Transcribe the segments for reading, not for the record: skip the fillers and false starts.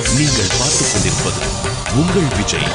நீங்கள் பார்த்துக் கொண்டிருப்பது உங்கள் விஜய்.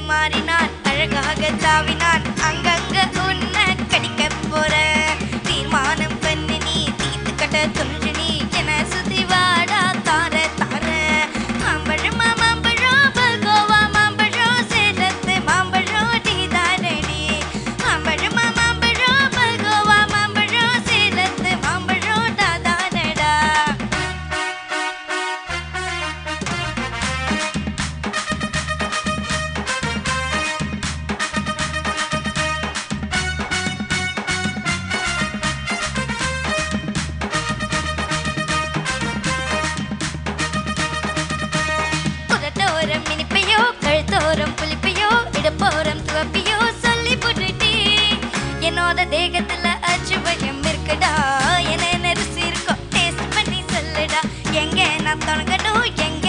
மாறினான் அழகாக தாவினான் அங்கங்க உன்ன கடிக்க போற தீர்மானம் பண்ணி நீ தீத்து கட்ட துணிஞ்சு நீ என சுத்தி வாடா தார தார மாம்பழம் மாம்பழம் பல்கோவா மாம்பழம் சேலத்து மாம்பழம் நீதானடி மாம்பழம் மாம்பழம் பல்கோவா மாம்பழம் சேலத்து மாம்பழம் தாதானடா. இனிப்பையோ கழுத்தோரம் புளிப்பையோ இடப்போரம் துவப்பியோ சொல்லி புட்டுட்டி என்னோட தேகத்துல அச்சுவயம் இருக்குடா என்ன ருசி இருக்கோ டேஸ்ட் பண்ணி சொல்லுடா எங்க நான் தொடங்கணும் எங்க